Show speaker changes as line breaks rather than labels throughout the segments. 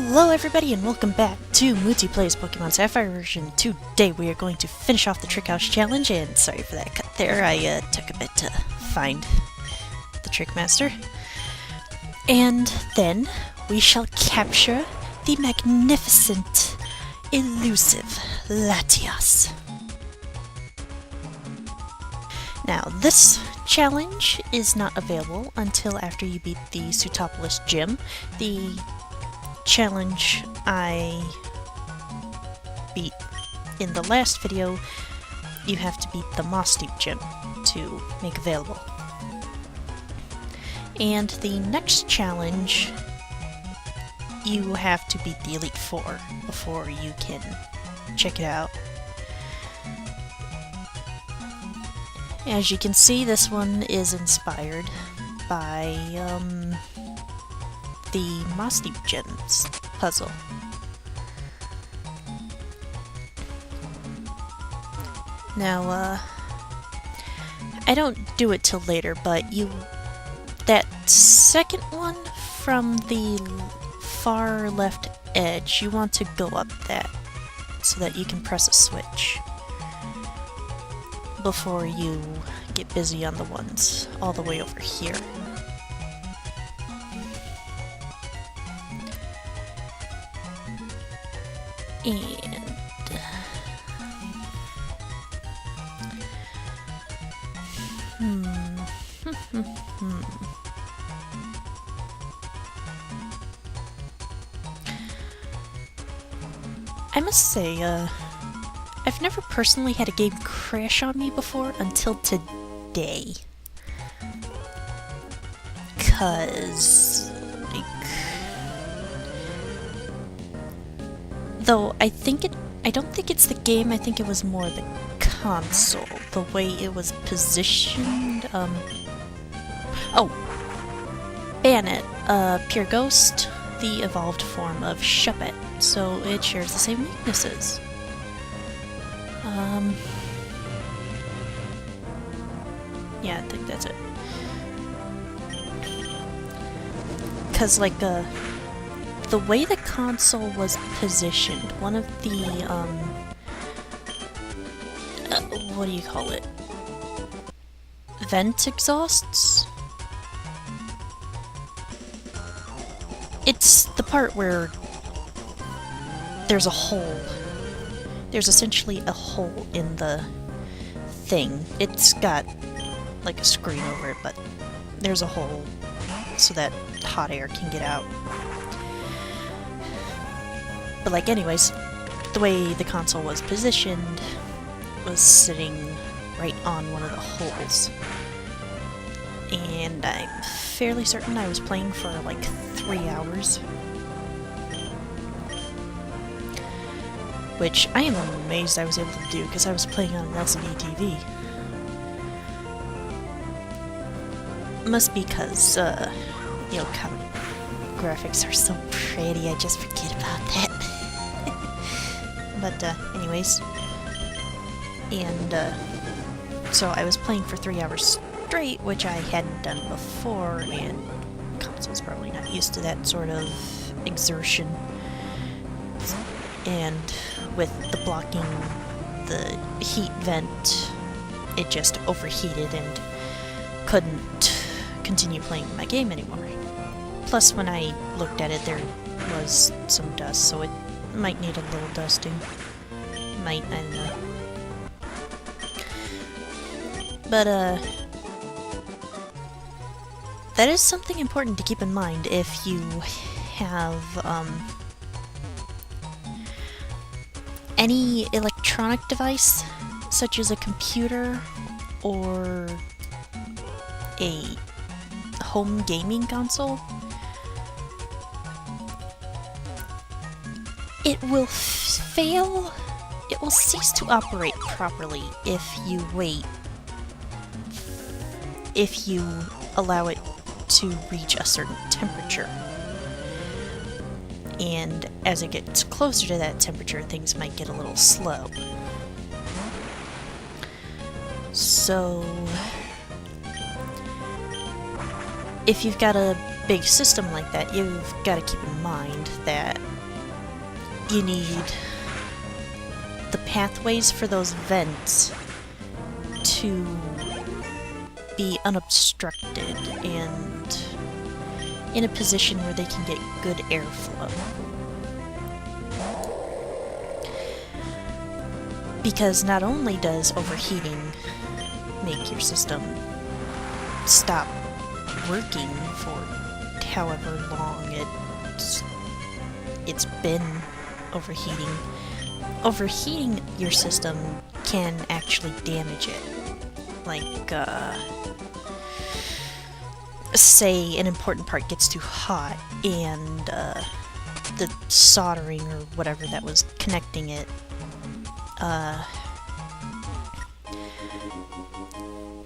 Hello everybody and welcome back to Mutti Plays Pokemon Sapphire version. Today we are going to finish off the Trick House Challenge, and sorry for that cut there, I took a bit to find the Trick Master. And then we shall capture the magnificent, elusive Latias. Now this challenge is not available until after you beat the Sutopolis Gym. The challenge I beat in the last video, you have to beat the Mutti Gym to make available. And the next challenge, you have to beat the Elite Four before you can check it out. As you can see, this one is inspired by the Mutti Gym's puzzle. Now, I don't do it till later, but that second one from the far left edge, you want to go up that so that you can press a switch before you get busy on the ones all the way over here. And I must say, I've never personally had a game crash on me before until today. 'Cause, like, though I don't think it's the game, I think it was more the console, the way it was positioned. Oh! Bayonet, Pure Ghost, the evolved form of Shuppet, so it shares the same weaknesses. Yeah, I think that's it. 'Cause, like, the way the console was positioned, one of the, what do you call it? Vent exhausts? It's the part where there's a hole. There's essentially a hole in the thing. It's got, like, a screen over it, but there's a hole so that hot air can get out. But, like, anyways, the way the console was positioned was sitting right on one of the holes. And I'm fairly certain I was playing for like 3 hours. Which I am amazed I was able to do, because I was playing on an LCD TV. Must be because, you know, graphics are so pretty, I just forget about that. But, anyways. And, so I was playing for 3 hours straight, which I hadn't done before, and console's probably not used to that sort of exertion. And with the blocking the heat vent, it just overheated and couldn't continue playing my game anymore. Plus, when I looked at it, there was some dust, so it might need a little dusting. Might, I don't know. But, that is something important to keep in mind if you have, any electronic device, such as a computer or a home gaming console. It will fail, it will cease to operate properly if you allow it to reach a certain temperature. And as it gets closer to that temperature, things might get a little slow. So, if you've got a big system like that, you've got to keep in in mind that you need the pathways for those vents to be unobstructed and in a position where they can get good airflow. Because not only does overheating make your system stop working for however long it's been overheating, overheating your system can actually damage it. Like, say an important part gets too hot and the soldering or whatever that was connecting it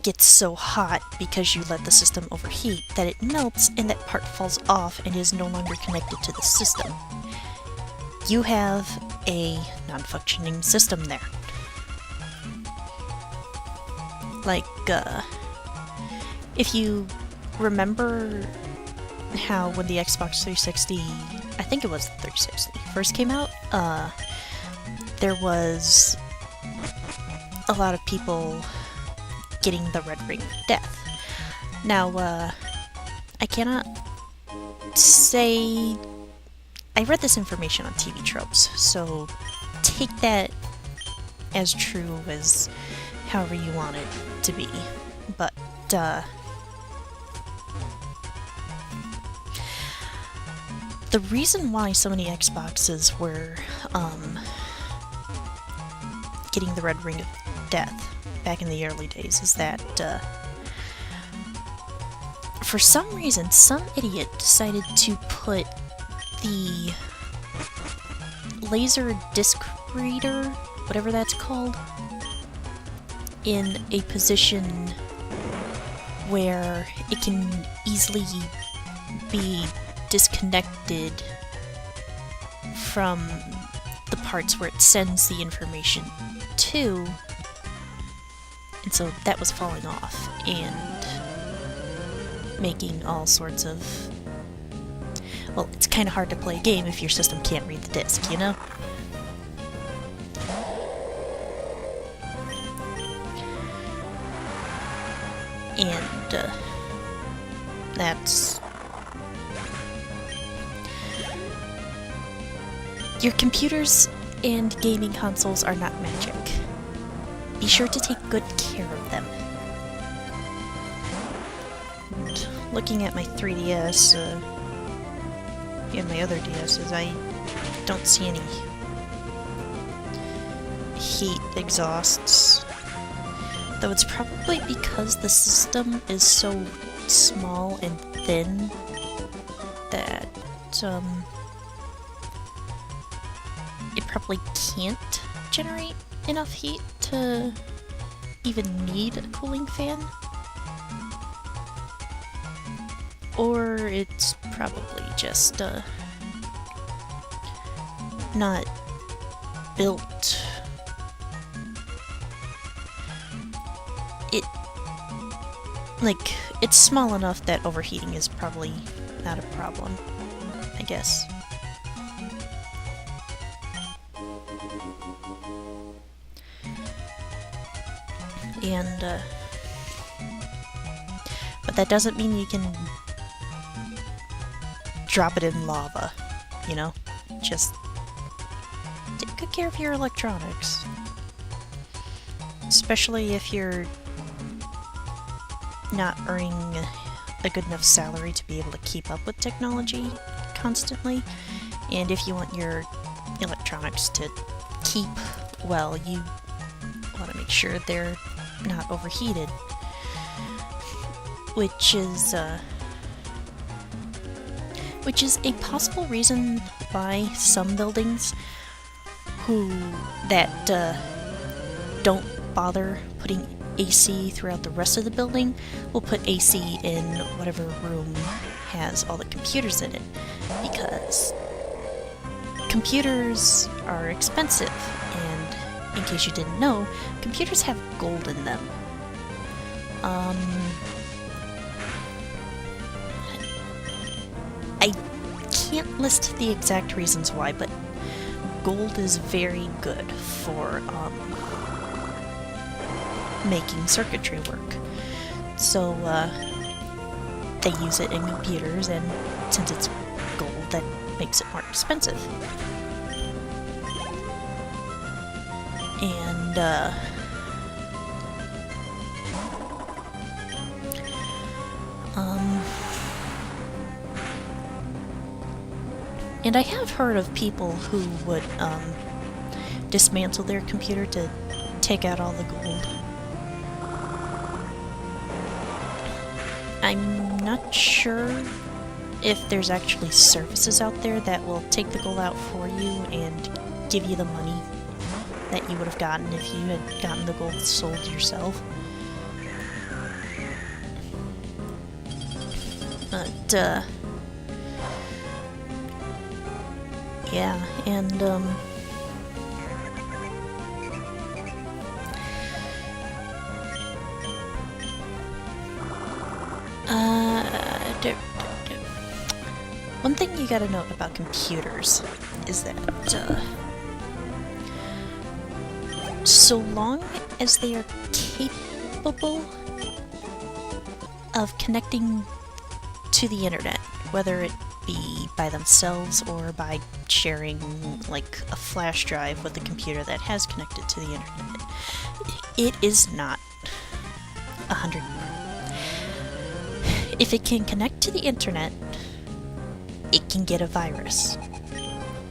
gets so hot because you let the system overheat that it melts and that part falls off and is no longer connected to the system. You have a non-functioning system there. Like, if you remember how when the Xbox 360, I think it was the 360, first came out, there was a lot of people getting the red ring of death. Now, I cannot say... I read this information on TV Tropes, so take that as true as however you want it to be. But, the reason why so many Xboxes were, getting the red ring of death back in the early days is that, for some reason, some idiot decided to put the laser disc reader, whatever that's called, in a position where it can easily be disconnected from the parts where it sends the information to, and so that was falling off and making all sorts of... Well, it's kind of hard to play a game if your system can't read the disc, you know? And, that's... Your computers and gaming consoles are not magic. Be sure to take good care of them. And looking at my 3DS, and my other DSs, I don't see any heat exhausts. Though it's probably because the system is so small and thin that, it probably can't generate enough heat to even need a cooling fan. Or it's probably just, not built. It's small enough that overheating is probably not a problem, I guess. And, but that doesn't mean you can drop it in lava, you know? Just take good care of your electronics. Especially if you're not earning a good enough salary to be able to keep up with technology constantly. And if you want your electronics to keep well, you want to make sure they're not overheated. Which is a possible reason why some buildings that don't bother putting AC throughout the rest of the building will put AC in whatever room has all the computers in it, because computers are expensive, and in case you didn't know, computers have gold in them. I can't list the exact reasons why, but gold is very good for making circuitry work. So they use it in computers, and since it's gold, that makes it more expensive. And and I have heard of people who would dismantle their computer to take out all the gold. I'm not sure if there's actually services out there that will take the gold out for you and give you the money that you would have gotten if you had gotten the gold sold yourself. But, yeah, and, one thing you gotta note about computers is that, so long as they are capable of connecting to the internet, whether it be by themselves or by sharing like a flash drive with a computer that has connected to the internet, it is not 100. If it can connect to the internet, it can get a virus.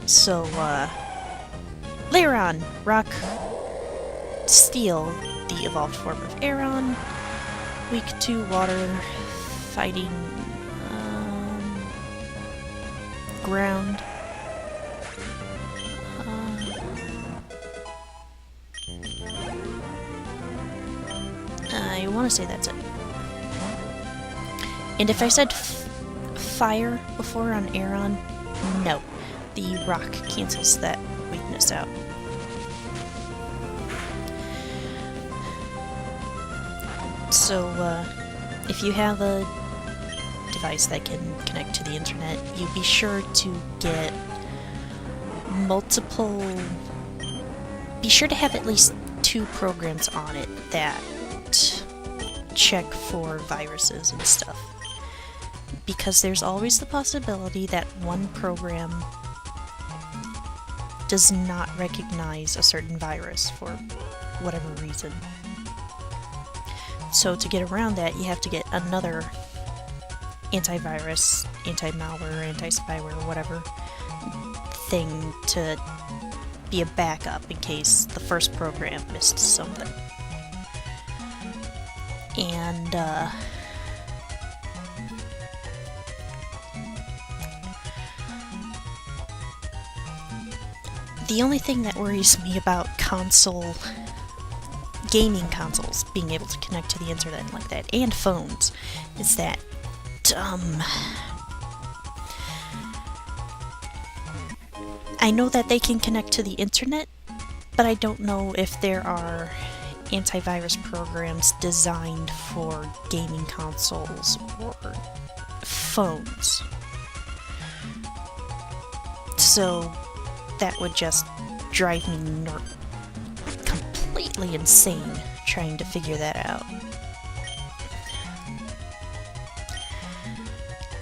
So, later on, rock, steel, the evolved form of Aeron, weak to water, fighting, ground, I want to say that's it. And if I said fire before on Aeron, no. The rock cancels that weakness out. So, if you have a device that can connect to the internet, you be sure to get be sure to have at least 2 programs on it that check for viruses and stuff. Because there's always the possibility that one program does not recognize a certain virus for whatever reason. So to get around that, you have to get another antivirus, anti-malware, anti-spyware, whatever thing to be a backup in case the first program missed something. And the only thing that worries me about gaming consoles being able to connect to the internet like that, and phones, is that I know that they can connect to the internet, but I don't know if there are antivirus programs designed for gaming consoles or phones. So that would just drive me completely insane trying to figure that out.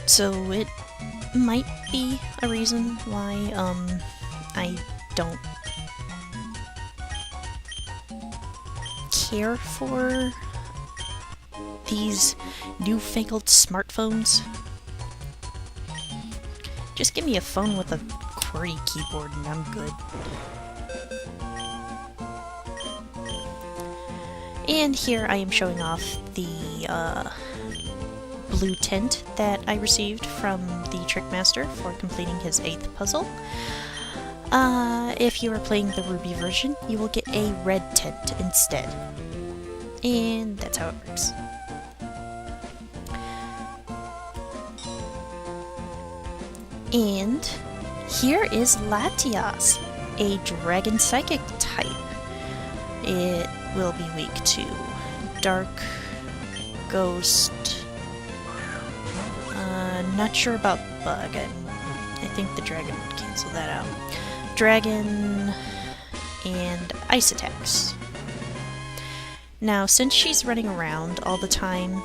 So it might be a reason why I don't care for these newfangled smartphones. Just give me a phone with a QWERTY keyboard and I'm good. And here I am showing off the blue tint that I received from the Trickmaster for completing his 8th puzzle. If you are playing the Ruby version, you will get a red tint instead. And that's how it works. And here is Latias, a Dragon Psychic type. It will be weak to Dark, Ghost, not sure about Bug. I'm I think the dragon would cancel that out. Dragon and ice attacks. Now, since she's running around all the time,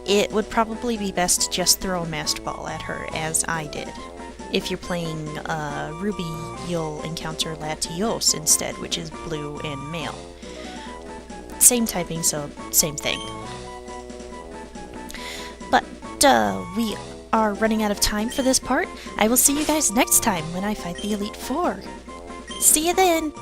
it would probably be best to just throw a Master Ball at her, as I did. If you're playing Ruby, you'll encounter Latios instead, which is blue and male. Same typing, so same thing. But we are running out of time for this part. I will see you guys next time when I fight the Elite Four. See you then!